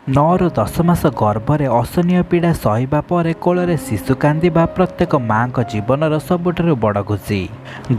9 ରୁ 10 ମାସ ଗର୍ଭରେ ଅସହନୀୟ ପୀଡ଼ା ସହିବା ପରେ କୋଳରେ ଶିଶୁ କାନ୍ଦିବା ପ୍ରତ୍ୟେକ ମାଙ୍କ ଜୀବନର ସବୁଠାରୁ ବଡ଼ ଖୁସି।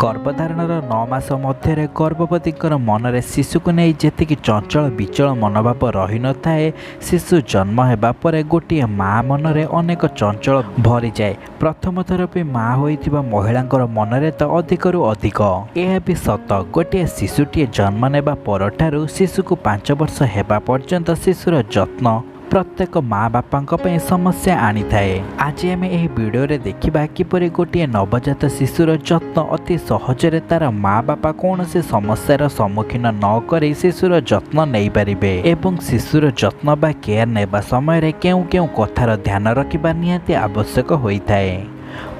ଗର୍ଭଧାରଣର 9 ମାସ ମଧ୍ୟରେ ଗର୍ଭବତୀଙ୍କର ମନରେ ଶିଶୁକୁ ନେଇ ଯେତିକି ଚଞ୍ଚଳ ବିଚଳ ମନୋଭାବ ରହିନଥାଏ, ଶିଶୁ ଜନ୍ମ ହେବା ପରେ ଗୋଟିଏ ମା ମନରେ ଅନେକ ଚଞ୍ଚଳ ଭରିଯାଏ। ପ୍ରଥମ ଥର ପାଇଁ ମା ହୋଇଥିବା ମହିଳାଙ୍କର ମନରେ ତ ଅଧିକରୁ ଅଧିକ। ଏହା ବି ସତ, ଗୋଟିଏ ଶିଶୁଟିଏ ଜନ୍ମ ନେବା ପରଠାରୁ ଶିଶୁକୁ 5 ବର୍ଷ ହେବା ପର୍ଯ୍ୟନ୍ତ ଶିଶୁର ଯତ୍ନ ପ୍ରତ୍ୟେକ ମା ବାପାଙ୍କ ପାଇଁ ସମସ୍ୟା ଆଣିଥାଏ। ଆଜି ଆମେ ଏହି ଭିଡ଼ିଓରେ ଦେଖିବା କିପରି ଗୋଟିଏ ନବଜାତ ଶିଶୁର ଯତ୍ନ ଅତି ସହଜରେ ତାର ମା ବାପା କୌଣସି ସମସ୍ୟାର ସମ୍ମୁଖୀନ ନ କରି ଶିଶୁର ଯତ୍ନ ନେଇପାରିବେ ଏବଂ ଶିଶୁର ଯତ୍ନ ବା କେୟାର ନେବା ସମୟରେ କେଉଁ କେଉଁ କଥାର ଧ୍ୟାନ ରଖିବା ନିହାତି ଆବଶ୍ୟକ ହୋଇଥାଏ।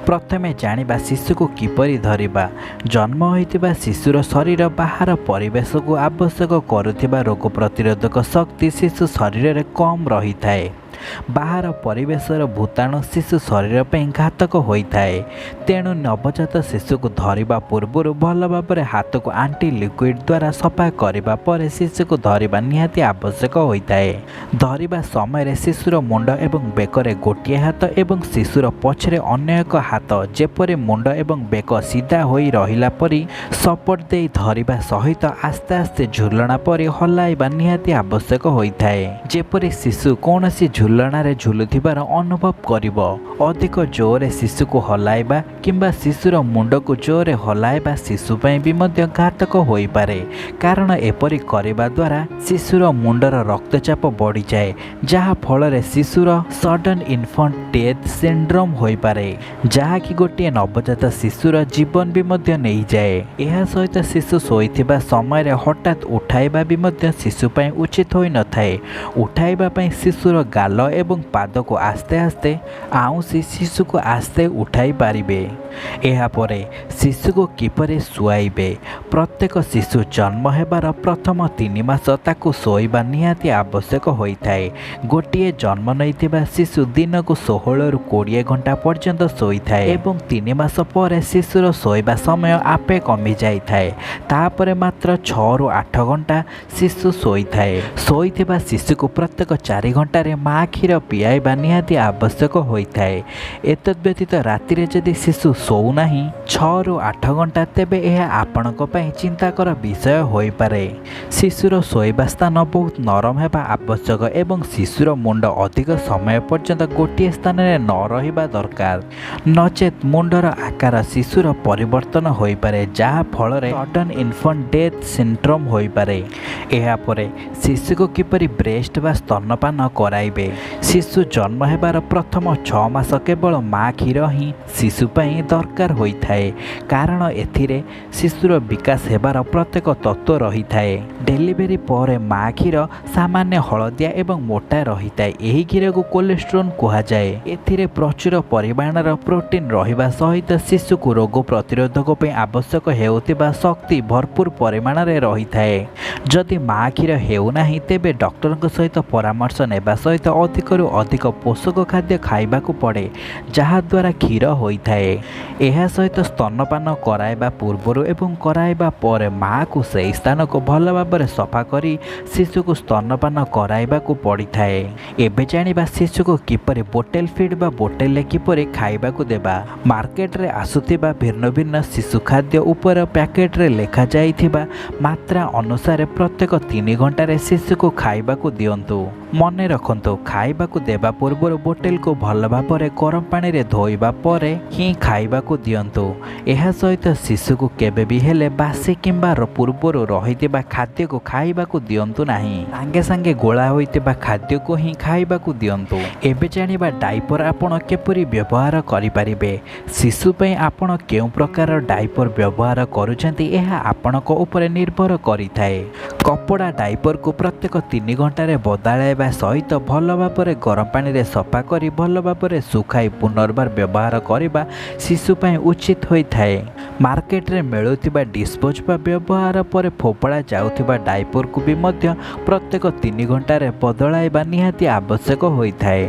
ପ୍ରଥମେ ଜାଣିବା ଶିଶୁକୁ କିପରି ଧରିବା। ଜନ୍ମ ହୋଇଥିବା ଶିଶୁର ଶରୀର ବାହାର ପରିବେଶକୁ ଆବଶ୍ୟକ କରୁଥିବା ରୋଗ ପ୍ରତିରୋଧକ ଶକ୍ତି ଶିଶୁ ଶରୀରରେ କମ୍ ରହିଥାଏ। ବାହାର ପରିବେଶର ଭୂତାଣୁ ଶିଶୁ ଶରୀର ପାଇଁ ଘାତକ ହୋଇଥାଏ। ତେଣୁ ନବଜାତ ଶିଶୁକୁ ଧରିବା ପୂର୍ବରୁ ଭଲ ଭାବରେ ହାତକୁ ଆଣ୍ଟି ଲିକ୍ୱିଡ୍ ଦ୍ୱାରା ସଫା କରିବା ପରେ ଶିଶୁକୁ ଧରିବା ନିହାତି ଆବଶ୍ୟକ ହୋଇଥାଏ। ଧରିବା ସମୟରେ ଶିଶୁର ମୁଣ୍ଡ ଏବଂ ବେକରେ ଗୋଟିଏ ହାତ ଏବଂ ଶିଶୁର ପଛରେ ଅନ୍ୟ ଏକ ହାତ, ଯେପରି ମୁଣ୍ଡ ଏବଂ ବେକ ସିଧା ହୋଇ ରହିଲା ପରି ସପୋର୍ଟ ଦେଇ ଧରିବା ସହିତ ଆସ୍ତେ ଆସ୍ତେ ଝୁଲଣା ପରି ହଲାଇବା ନିହାତି ଆବଶ୍ୟକ ହୋଇଥାଏ, ଯେପରି ଶିଶୁ କୌଣସି ଝୁଲଣାରେ ଝୁଲୁଥିବାର ଅନୁଭବ କରିବ। ଅଧିକ ଜୋରରେ ଶିଶୁକୁ ହଲାଇବା କିମ୍ବା ଶିଶୁର ମୁଣ୍ଡକୁ ଜୋରରେ ହଲାଇବା ଶିଶୁ ପାଇଁ ବି ମଧ୍ୟ ଘାତକ ହୋଇପାରେ, କାରଣ ଏପରି କରିବା ଦ୍ୱାରା ଶିଶୁର ମୁଣ୍ଡର ରକ୍ତଚାପ ବଢ଼ିଯାଏ, ଯାହା ଫଳରେ ଶିଶୁର ସଡନ୍ ଇନଫଣ୍ଟ ଡେଥ୍ ସିଣ୍ଡ୍ରୋମ ହୋଇପାରେ, ଯାହାକି ଗୋଟିଏ ନବଜାତ ଶିଶୁର ଜୀବନ ବି ମଧ୍ୟ ନେଇଯାଏ। ଏହା ସହିତ ଶିଶୁ ଶୋଇଥିବା ସମୟରେ ହଠାତ୍ ଉଠାଇବା ବି ମଧ୍ୟ ଶିଶୁ ପାଇଁ ଉଚିତ ହୋଇନଥାଏ। ଉଠାଇବା ପାଇଁ ଶିଶୁର ଗାଲ ଏବଂ ପାଦକୁ ଆସ୍ତେ ଆସ୍ତେ ଆଉଁସି ଶିଶୁକୁ ଆସ୍ତେ ଉଠାଇ ପାରିବେ। ଏହାପରେ ଶିଶୁକୁ କିପରି ଶୁଆଇବେ। ପ୍ରତ୍ୟେକ ଶିଶୁ ଜନ୍ମ ହେବାର ପ୍ରଥମ 3 ମାସ ତାକୁ ଶୋଇବା ନିହାତି ଆବଶ୍ୟକ ହୋଇଥାଏ। ଗୋଟିଏ ଜନ୍ମ ନେଇଥିବା ଶିଶୁ ଦିନକୁ 16 ରୁ 20 ଘଣ୍ଟା ପର୍ଯ୍ୟନ୍ତ ଶୋଇଥାଏ ଏବଂ 3 ମାସ ପରେ ଶିଶୁର ଶୋଇବା ସମୟ ଆପେ କମିଯାଇଥାଏ। ତାପରେ ମାତ୍ର 6 ରୁ 8 ଘଣ୍ଟା ଶିଶୁ ଶୋଇଥାଏ। ଶୋଇଥିବା ଶିଶୁକୁ ପ୍ରତ୍ୟେକ 4 ଘଣ୍ଟାରେ ମା କ୍ଷୀର ପିଆଇବା ନିହାତି ଆବଶ୍ୟକ ହୋଇଥାଏ। ଏତଦ୍ବ୍ୟତୀତ ରାତିରେ ଯଦି ଶିଶୁ ଶୋଉନାହିଁ 6 ରୁ 8 ଘଣ୍ଟା, ତେବେ ଏହା ଆପଣଙ୍କ ପାଇଁ ଚିନ୍ତାକର ବିଷୟ ହୋଇପାରେ। ଶିଶୁର ଶୋଇବା ସ୍ଥାନ ବହୁତ ନରମ ହେବା ଆବଶ୍ୟକ ଏବଂ ଶିଶୁର ମୁଣ୍ଡ ଅଧିକ ସମୟ ପର୍ଯ୍ୟନ୍ତ ଗୋଟିଏ ସ୍ଥାନରେ ନ ରହିବା ଦରକାର, ନଚେତ୍ ମୁଣ୍ଡର ଆକାର ଶିଶୁର ପରିବର୍ତ୍ତନ ହୋଇପାରେ, ଯାହା ଫଳରେ ସଡନ୍ ଇନଫଣ୍ଟ ଡେଥ୍ ସିଣ୍ଡ୍ରୋମ ହୋଇପାରେ। ଏହାପରେ ଶିଶୁକୁ କିପରି ବ୍ରେଷ୍ଟ ବା ସ୍ତନ୍ୟପାନ କରାଇବେ। ଶିଶୁ ଜନ୍ମ ହେବାର ପ୍ରଥମ 6 ମାସ କେବଳ ମା କ୍ଷୀର ହିଁ ଶିଶୁ ପାଇଁ ଦରକାର ହୋଇଥାଏ, କାରଣ ଏଥିରେ ଶିଶୁର ବିକାଶ ହେବାର ପ୍ରତ୍ୟେକ ତତ୍ତ୍ୱ ରହିଥାଏ। ଡେଲିଭରି ପରେ ମା କ୍ଷୀର ସାମାନ୍ୟ ହଳଦିଆ ଏବଂ ମୋଟା ରହିଥାଏ। ଏହି କ୍ଷୀରକୁ କୋଲେଷ୍ଟ୍ରୋଲ୍ କୁହାଯାଏ। ଏଥିରେ ପ୍ରଚୁର ପରିମାଣର ପ୍ରୋଟିନ୍ ରହିବା ସହିତ ଶିଶୁକୁ ରୋଗ ପ୍ରତିରୋଧକ ପାଇଁ ଆବଶ୍ୟକ ହେଉଥିବା ଶକ୍ତି ଭରପୁର ପରିମାଣରେ ରହିଥାଏ। ଯଦି ମା କ୍ଷୀର ହେଉନାହିଁ, ତେବେ ଡକ୍ଟରଙ୍କ ସହିତ ପରାମର୍ଶ ନେବା ସହିତ ଅଧିକରୁ ଅଧିକ ପୋଷକ ଖାଦ୍ୟ ଖାଇବାକୁ ପଡ଼େ, ଯାହାଦ୍ୱାରା କ୍ଷୀର ହୋଇଥାଏ। ଏହା ସହିତ ସ୍ତନ୍ୟପାନ କରାଇବା ପୂର୍ବରୁ ଏବଂ କରାଇବା ପରେ ମାଆକୁ ସେହି ସ୍ଥାନକୁ ଭଲ ଭାବରେ ସଫା କରି ଶିଶୁକୁ ସ୍ତନ୍ୟପାନ କରାଇବାକୁ ପଡ଼ିଥାଏ। ଏବେ ଜାଣିବା ଶିଶୁକୁ କିପରି ବୋଟେଲ ଫିଡ୍ ବା ବୋଟେଲରେ କିପରି ଖାଇବାକୁ ଦେବା। ମାର୍କେଟରେ ଆସୁଥିବା ଭିନ୍ନ ଭିନ୍ନ ଶିଶୁ ଖାଦ୍ୟ ଉପର ପ୍ୟାକେଟରେ ଲେଖାଯାଇଥିବା ମାତ୍ରା ଅନୁସାରେ ପ୍ରତ୍ୟେକ 3 ଘଣ୍ଟାରେ ଶିଶୁକୁ ଖାଇବାକୁ ଦିଅନ୍ତୁ। ମନେ ରଖନ୍ତୁ, ଖାଇବାକୁ ଦେବା ପୂର୍ବରୁ ବୋଟେଲକୁ ଭଲ ଭାବରେ ଗରମ ପାଣିରେ ଧୋଇବା ପରେ ହିଁ ଖାଇବାକୁ ଦିଅନ୍ତୁ। ଏହା ସହିତ ଶିଶୁକୁ କେବେ ବି ହେଲେ ବାସି କିମ୍ବା ପୂର୍ବରୁ ରହିଥିବା ଖାଦ୍ୟକୁ ଖାଇବାକୁ ଦିଅନ୍ତୁ ନାହିଁ। ସାଙ୍ଗେ ସାଙ୍ଗେ ଗୋଳା ହୋଇଥିବା ଖାଦ୍ୟକୁ ହିଁ ଖାଇବାକୁ ଦିଅନ୍ତୁ। ଏବେ ଜାଣିବା ଡାଇପର ଆପଣ କିପରି ବ୍ୟବହାର କରିପାରିବେ। ଶିଶୁ ପାଇଁ ଆପଣ କେଉଁ ପ୍ରକାର ଡାଇପର ବ୍ୟବହାର କରୁଛନ୍ତି, ଏହା ଆପଣଙ୍କ ଉପରେ ନିର୍ଭର କରିଥାଏ। କପଡ଼ା ଡାଇପରକୁ ପ୍ରତ୍ୟେକ 3 ଘଣ୍ଟାରେ ବଦଳାଇବା ସହିତ ଭଲ ଭାବରେ ଗରମ ପାଣିରେ ସଫା କରି ଭଲ ଭାବରେ ଶୁଖାଇ ପୁନର୍ବାର ବ୍ୟବହାର କରିବା ଶିଶୁ ପାଇଁ ଉଚିତ ହୋଇଥାଏ। ହୋଇଥାଏ। ମାର୍କେଟରେ ମିଳୁଥିବା ଡିସ୍ପୋଜ ବା ବ୍ୟବହାର ପରେ ଫୋପଡ଼ା ଯାଉଥିବା ଡାଇପରକୁ ବି ମଧ୍ୟ ପ୍ରତ୍ୟେକ 3 ଘଣ୍ଟାରେ ବଦଳାଇବା ନିହାତି ଆବଶ୍ୟକ ହୋଇଥାଏ।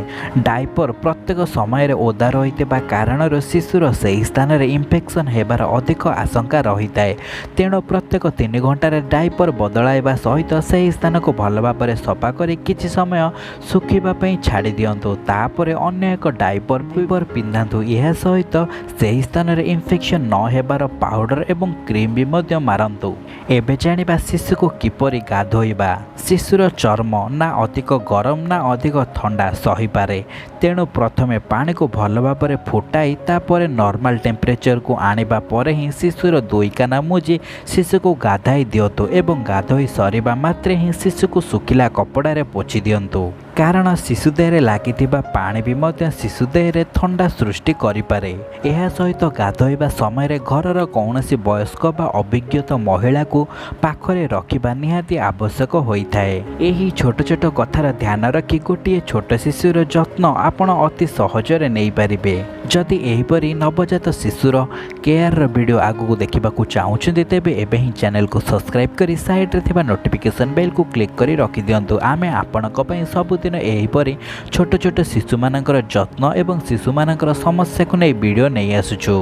ଡାଇପର ପ୍ରତ୍ୟେକ ସମୟରେ ଓଦା ରହିଥିବା କାରଣରୁ ଶିଶୁର ସେହି ସ୍ଥାନରେ ଇନଫେକ୍ସନ୍ ହେବାର ଅଧିକ ଆଶଙ୍କା ରହିଥାଏ। ତେଣୁ ପ୍ରତ୍ୟେକ 3 ଘଣ୍ଟାରେ ଡାଇପର ବଦଳାଇବା ସହିତ ସେହି ସ୍ଥାନକୁ ଭଲ ଭାବରେ ସଫା କରି କିଛି ସମୟ ଶୁଖିବା ପାଇଁ ଛାଡ଼ି ଦିଅନ୍ତୁ। ତାପରେ ଅନ୍ୟ ଏକ ଡାଇପର ପିନ୍ଧାନ୍ତୁ। ଏହା ସହିତ ସେହି ସ୍ଥାନରେ ଇନଫେକ୍ସନ୍ ନ ହେବାର ପାଉଡର ଏବଂ କ୍ରିମ୍ ବି ମଧ୍ୟ ମାରନ୍ତୁ। ଏବେ ଜାଣିବା ଶିଶୁକୁ କିପରି ଗାଧୋଇବା। ଶିଶୁର ଚର୍ମ ନା ଅଧିକ ଗରମ ନା ଅଧିକ ଥଣ୍ଡା ସହିପାରେ। ତେଣୁ ପ୍ରଥମେ ପାଣିକୁ ଭଲ ଭାବରେ ଫୁଟାଇ ତାପରେ ନର୍ମାଲ ଟେମ୍ପରେଚରକୁ ଆଣିବା ପରେ ହିଁ ଶିଶୁର 2 କାନ ମୁଜି ଶିଶୁକୁ ଗାଧାଇ ଦିଅନ୍ତୁ ଏବଂ ଗାଧୋଇ ସରିବା ମାତ୍ରେ ହିଁ ଶିଶୁକୁ ଶୁଖିଲା କପଡ଼ାରେ ପୋଛି ଦିଅନ୍ତୁ। କାରଣ ଶିଶୁ ଦେହରେ ଲାଗିଥିବା ପାଣି ବି ମଧ୍ୟ ଶିଶୁ ଦେହରେ ଥଣ୍ଡା ସୃଷ୍ଟି କରିପାରେ। ଏହା ସହିତ ଗାଧୋଇବା ସମୟରେ ଘରର କୌଣସି ବୟସ୍କ ବା ଅଭିଜ୍ଞତା ମହିଳାକୁ ପାଖରେ ରଖିବା ନିହାତି ଆବଶ୍ୟକ ହୋଇଥାଏ। ଏହି ଛୋଟ ଛୋଟ କଥାର ଧ୍ୟାନ ରଖି ଗୋଟିଏ ଛୋଟ ଶିଶୁର ଯତ୍ନ ଆପଣ ଅତି ସହଜରେ ନେଇପାରିବେ। ଯଦି ଏହିପରି ନବଜାତ ଶିଶୁର କେୟାରର ଭିଡ଼ିଓ ଆଗକୁ ଦେଖିବାକୁ ଚାହୁଁଛନ୍ତି ତେବେ ଏବେ ହିଁ ଚ୍ୟାନେଲକୁ ସବସ୍କ୍ରାଇବ୍ କରି ସାଇଡ଼ରେ ଥିବା ନୋଟିଫିକେସନ୍ ବେଲ୍କୁ କ୍ଲିକ୍ କରି ରଖିଦିଅନ୍ତୁ। ଆମେ ଆପଣଙ୍କ ପାଇଁ ସବୁଦିନ ଏହିପରି ଛୋଟ ଛୋଟ ଶିଶୁମାନଙ୍କର ଯତ୍ନ ଏବଂ ଶିଶୁମାନଙ୍କର ସମସ୍ୟାକୁ ନେଇ ଭିଡ଼ିଓ ନେଇ ଆସୁଛୁ।